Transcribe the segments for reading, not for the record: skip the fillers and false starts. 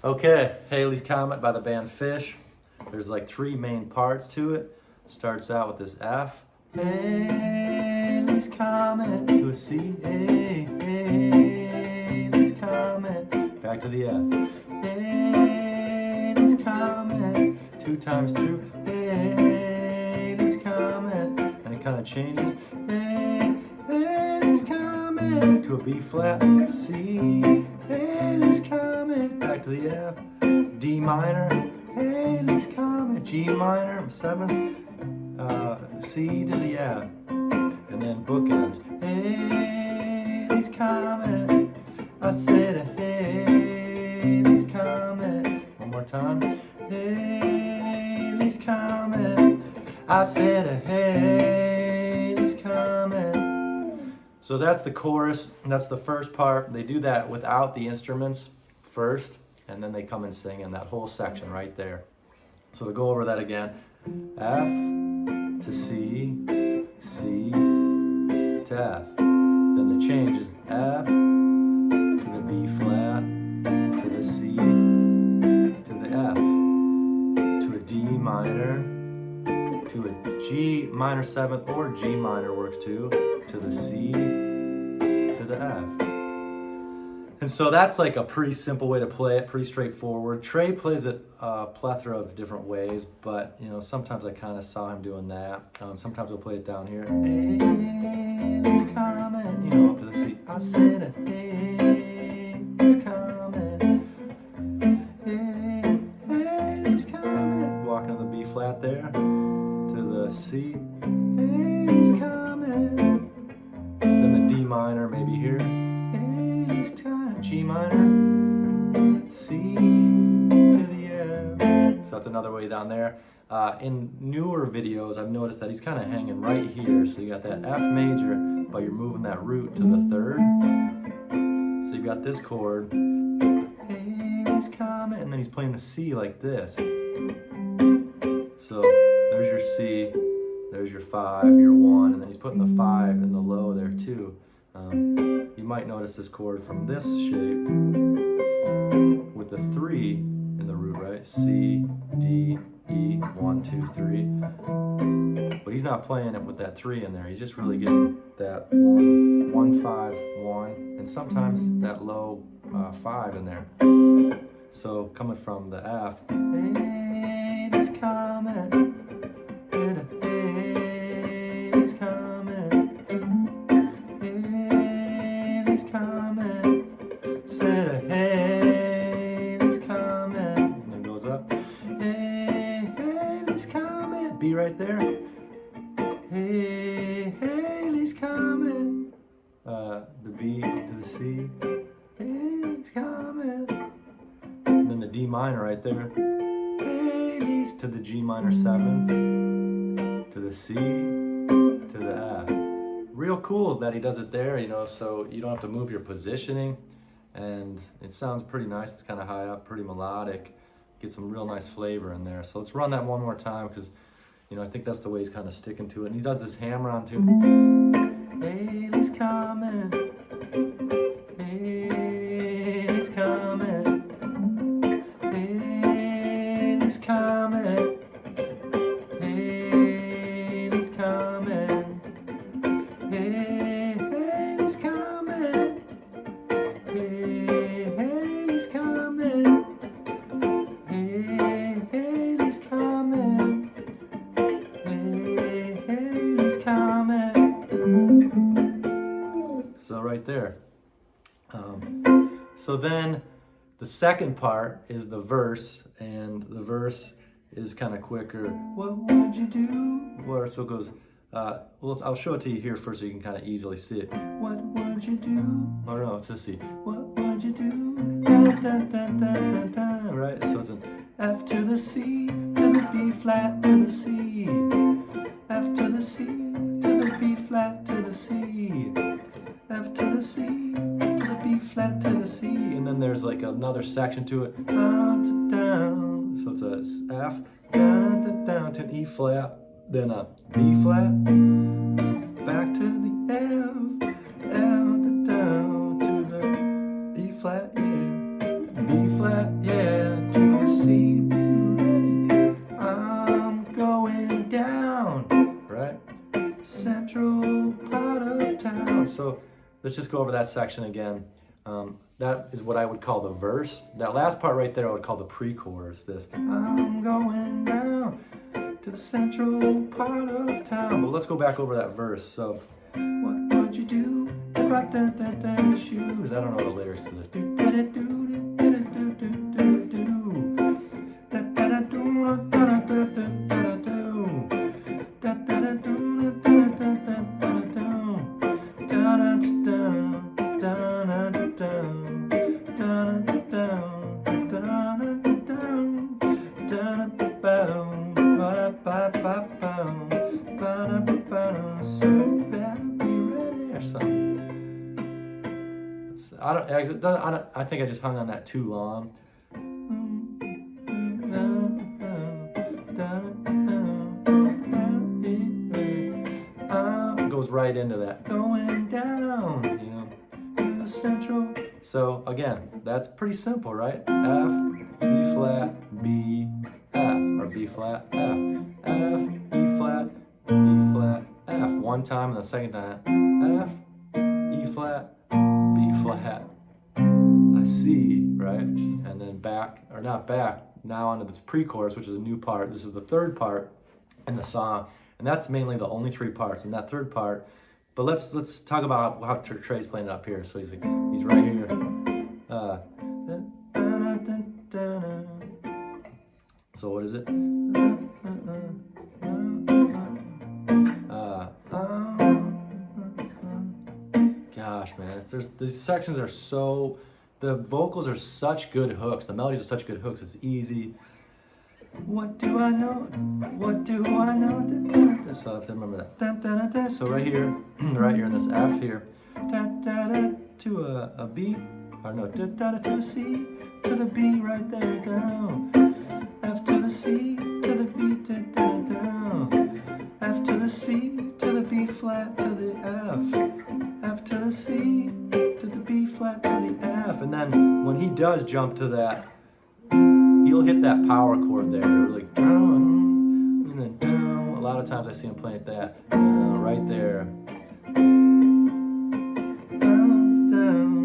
Okay, Halley's Comet by the band Phish. There's like three main parts to it. Starts out with this F. Halley's Comet to a C. Halley's Comet. Back to the F. Halley's Comet. Two times through. Halley's Comet. And it kind of changes. Halley's Comet to a B flat, C. Halley's Comet. Back to the F. D minor. Halley's Comet. G minor. 7. C to the F. And then bookends. Halley's Comet. I said a Halley's Comet. One more time. Halley's Comet. I said a Halley's Comet. So that's the chorus, and that's the first part. They do that without the instruments first, and then they come and sing in that whole section right there. So to go over that again, F to C, C to F. Then the change is F to the B flat, to the C, to the F, to a D minor, to a G minor 7th, or G minor works too, to the C, to the F. And so that's like a pretty simple way to play it, pretty straightforward. Trey plays it a plethora of different ways, but you know, sometimes I kind of saw him doing that. Sometimes we'll play it down here. Halley's Comet, you know, up to the C. I said a Halley's Comet. Halley's Comet. Walking to the B flat there, to the C. Halley's Comet. Then the D minor, maybe here. Halley's Comet. G minor. C to the F. So that's another way down there. In newer videos, I've noticed that he's kind of hanging right here. So you got that F major, but you're moving that root to the 3rd. So you got this chord. Halley's Comet. And then he's playing the C like this. So there's your C. There's your 5, your 1, and then he's putting the 5 in the low there too. You might notice this chord from this shape with the 3 in the root, right? C, D, E, 1, 2, 3. But he's not playing it with that 3 in there. He's just really getting that 1, 1, 5, 1, and sometimes that low 5 in there. So coming from the F, Halley's Comet. Halley's Comet. Halley's Comet. Said a Halley's Comet. And then goes up. Halley's Comet. B right there. Halley's Comet. The B to the C. Halley's Comet. And then the D minor right there. Halley's to the G minor 7th. To the C, to the F. Real cool that he does it there, you know, so you don't have to move your positioning, and it sounds pretty nice. It's kind of high up, pretty melodic. Get some real nice flavor in there. So let's run that one more time, because you know, I think that's the way he's kind of sticking to it. And he does this hammer on too. Halley's Comet. Halley's Comet. Halley's Comet. Halley's Comet. Halley's Comet. Halley's Comet. Halley's Comet. Halley's Comet. So right there. So then the second part is the verse, and the verse is kind of quicker. What would you do? Or so it goes, well, I'll show it to you here first so you can kind of easily see it. What would you do? Or no, it's a C. What would you do? Da, da, da, da, da, da. Right? So it's an F to the C, to the B flat, to the C. F to the C, to the B flat, to the C. F to the C, to the B flat, to the C. And then there's like another section to it. Up to down. So it's a F, down to down to an E flat, then a B flat, back to the F, F to down to the E flat, yeah, B flat, yeah. let's just go over that section again. That is what I would call the verse. That last part right there I would call the pre-chorus. This, I'm going down to the central part of town. But let's go back over that verse. So, what would you do if I did your shoes? I don't know the lyrics to this. I think I just hung on that too long. It goes right into that. Going down, you know, to the central. So again, that's pretty simple, right? F, B flat, B, F, or B flat, F, F, E flat, B flat, F. One time and the second time, F, E flat, B flat, C, right? And then back, or not back, now onto this pre-chorus, which is a new part. This is the third part in the song, and that's mainly the only three parts in that third part. But let's talk about how TREY's playing it up here. So he's right here. So what is it? Gosh, man, these sections are so. The vocals are such good hooks. The melodies are such good hooks. It's easy. What do I know? What do I know? So I have to remember that. So right here in this F here, to a B, or no, to a C, to the B right there, down. F to the C, to the B, down. F to the C, to the B flat, to the F. F to the C, to the B flat, to the F. And then when he does jump to that, he'll hit that power chord there, like down, and then down. A lot of times I see him playing it that, right there. Down, down,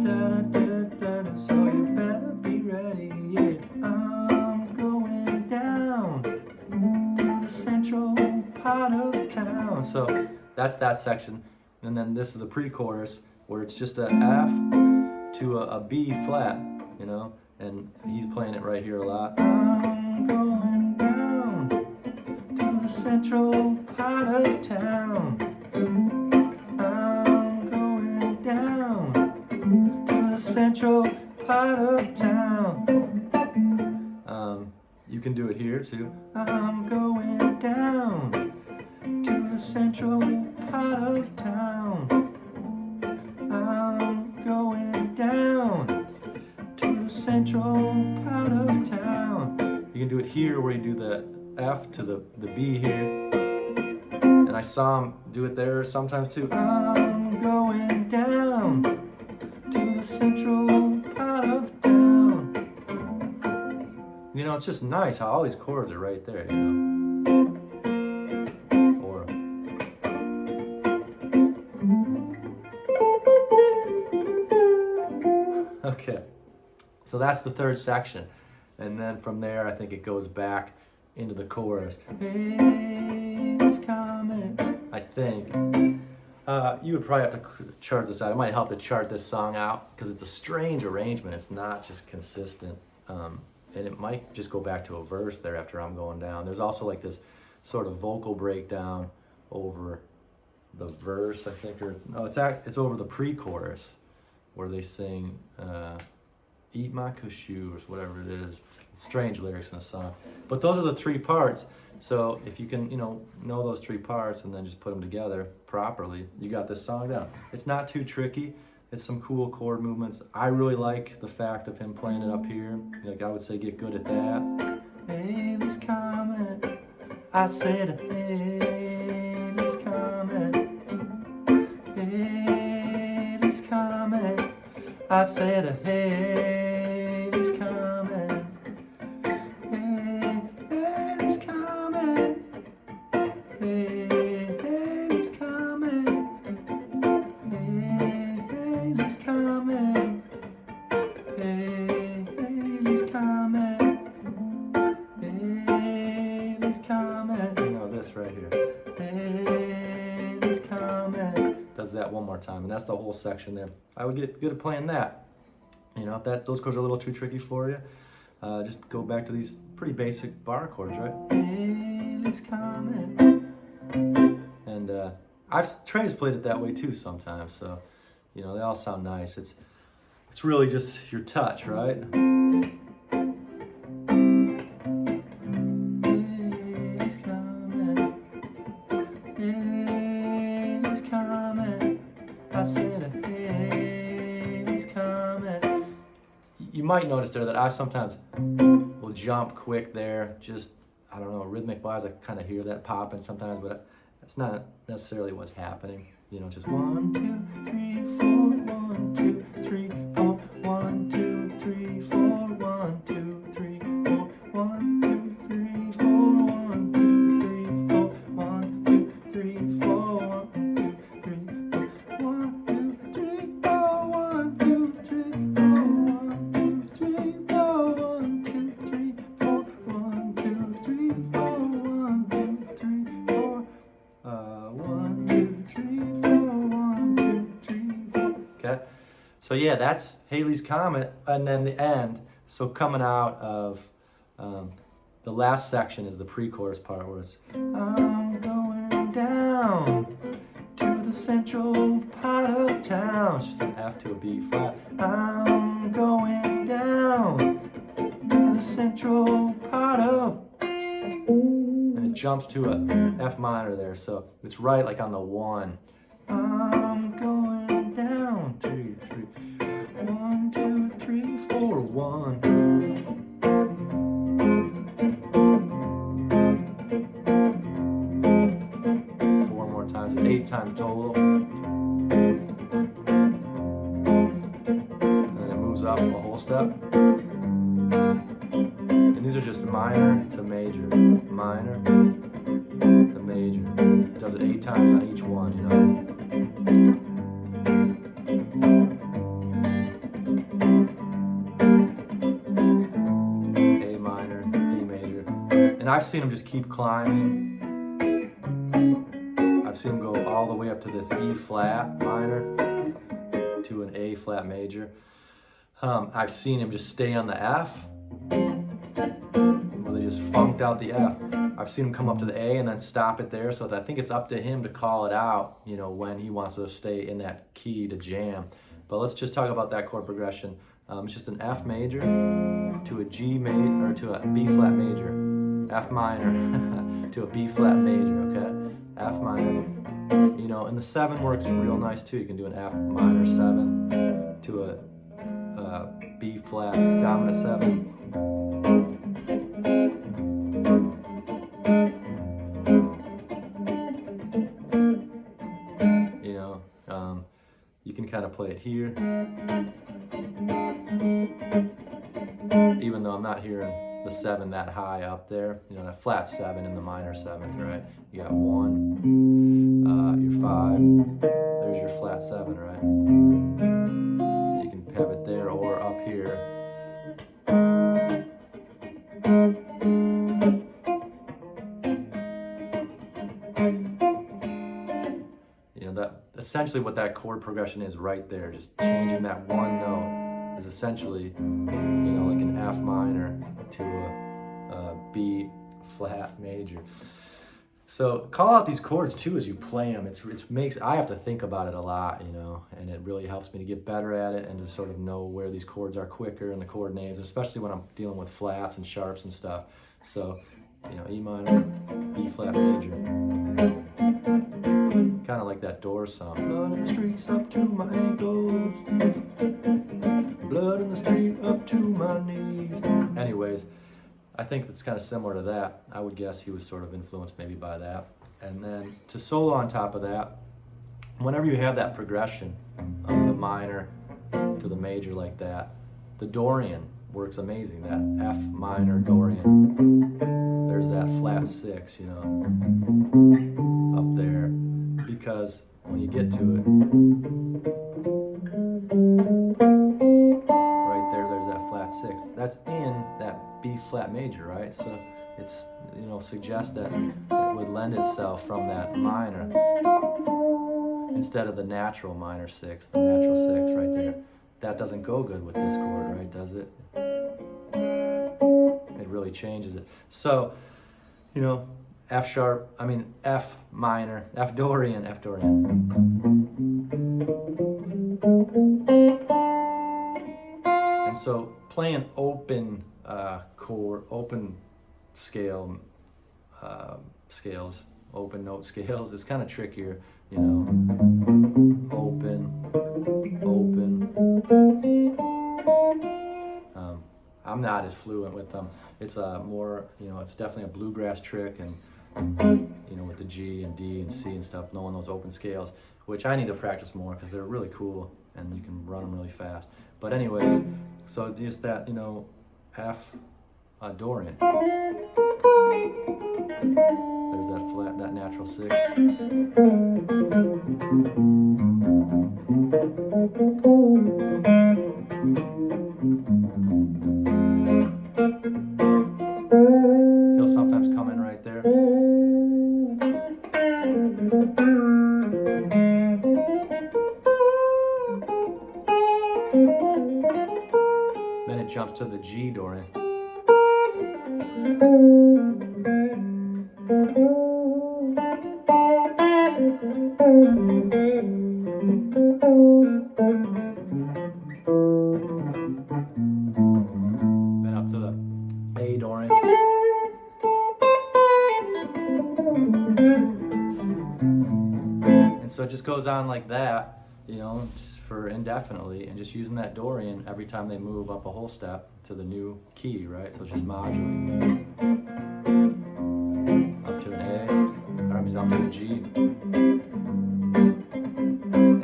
da da da down. So you better be ready, yeah. I'm going down to the central part of town. So that's that section. And then this is the pre-chorus where it's just a F to a B flat, you know, and he's playing it right here a lot. I'm going down to the central part of town. I'm going down to the central part of town. You can do it here too. I'm going down to the central part of town. I'm going down to the central part of town. You can do it here where you do the F to the B here. And I saw him do it there sometimes too. I'm going down to the central part of town. You know, it's just nice how all these chords are right there, you know. Okay, so that's the third section, and then from there I think it goes back into the chorus. Hey, this Comet. I think you would probably have to chart this out. It might help to chart this song out because it's a strange arrangement. It's not just consistent, and it might just go back to a verse there after I'm going down. There's also like this sort of vocal breakdown over the verse, I think, or it's over the pre-chorus, where they sing, eat my cashews, whatever it is. Strange lyrics in the song. But those are the three parts. So if you can, know those three parts and then just put them together properly, you got this song down. It's not too tricky. It's some cool chord movements. I really like the fact of him playing it up here. Like I would say, get good at that. Hey, this Comet. I said, hey, this Comet. Hey, this Comet. I said, hey, this Comet. Hey, hey, this Comet. Hey, hey, this Comet. more time, and that's the whole section there. I would get good at playing that. You know, if those chords are a little too tricky for you, just go back to these pretty basic bar chords, right? Haley's Comet. And TREY's played it that way too sometimes, so you know, they all sound nice. It's really just your touch, right? Haley's Comet. Haley's Comet. I said a Haley's Comet. You might notice there that I sometimes will jump quick there. Just, I don't know, rhythmic wise, I kind of hear that popping sometimes, but it's not necessarily what's happening. You know, just 1, 2, 3, 4, 1, 2, 3, 4, 1, 2, 3, 4, 1, 2, 3, 4, 1, 2, 3, 4, 1, 2, 3, 4, 1, 2, 3, 4, 1, 2, 3, 4, 1, 2, 3, 4, 1, 2, 3, 4, 1, 2, 3, 4, 1, 2, 3, 4, 1, 2, 3, 4, 1, 2, 3, 4, 1, 2, 3, 4, 1, 2, 3, 4. Okay, so yeah, that's Haley's Comet, and then the end. So coming out of the last section is the pre-chorus part where it's I'm going down to the central part of town. It's just an F to a B flat. I'm going down to the central part of, and it jumps to a F minor there, so it's right like on the 1. I'm going down 2, 3, 1, 2, 3, 4, 1. Four more times, 8 times total. And then it moves up a whole step. And these are just minor to major, minor to major. It does it 8 times on each one, you know. A minor, D major. And I've seen him just keep climbing. I've seen him go all the way up to this E flat minor to an A flat major. I've seen him just stay on the F. Where they just funked out the F. I've seen him come up to the A and then stop it there, so I think it's up to him to call it out, you know, when he wants to stay in that key to jam. But let's just talk about that chord progression. It's just an F major to a G major, or to a B flat major, F minor to a B flat major, okay? F minor, you know, and the 7 works real nice too. You can do an F minor 7 to a B flat dominant 7. You know, you can kind of play it here, even though I'm not hearing the 7 that high up there. You know, that flat 7 in the minor 7th, right? You got 1, your 5, there's your flat 7, right? You can have it there or up here. You know, that essentially what that chord progression is right there, just changing that one note is essentially, you know, like an F minor to a B flat major. So call out these chords too as you play them. I have to think about it a lot, you know, and it really helps me to get better at it and to sort of know where these chords are quicker and the chord names, especially when I'm dealing with flats and sharps and stuff. So, you know, E minor, B flat major. Kind of like that Doors song. Blood in the streets up to my ankles. Blood in the street up to my knees. Anyways, I think it's kind of similar to that. I would guess he was sort of influenced maybe by that. And then to solo on top of that, whenever you have that progression of the minor to the major like that, the Dorian works amazing. That F minor Dorian. There's that flat 6, you know, up there. Because when you get to it, right there, there's that flat 6. That's in that B flat major, right? So it's, you know, suggests that it would lend itself from that minor instead of the natural minor 6, the natural 6 right there. That doesn't go good with this chord, right? Does it? It really changes it. So, you know, F minor, F Dorian. And so playing open chord, open scale scales, open note scales is kind of trickier, you know. Open. I'm not as fluent with them. It's more, you know, it's definitely a bluegrass trick, and you know, with the G and D and C and stuff, knowing those open scales, which I need to practice more because they're really cool and you can run them really fast. But anyways, so just that, you know, F Dorian. There's that flat, that natural 6. He'll sometimes come in right there. Then it jumps to the G Dorian. Then up to the A Dorian. And so it just goes on like that, you know, for indefinitely, and just using that Dorian every time they move up a whole step to the new key, right? So just modulate. Up to an A, or up to a G.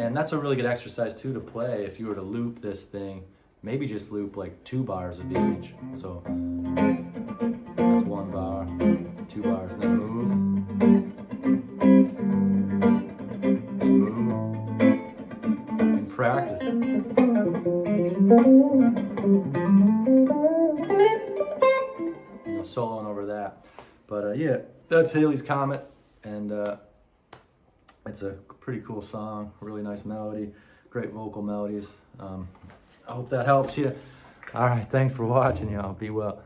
And that's a really good exercise too to play if you were to loop this thing. Maybe just loop like 2 bars of each. So that's 1 bar, 2 bars, and then move. And practice. You know, soloing over that. But yeah, that's Halley's Comet, and it's a pretty cool song, really nice melody, great vocal melodies. I hope that helps you. All right, thanks for watching, y'all. Be well.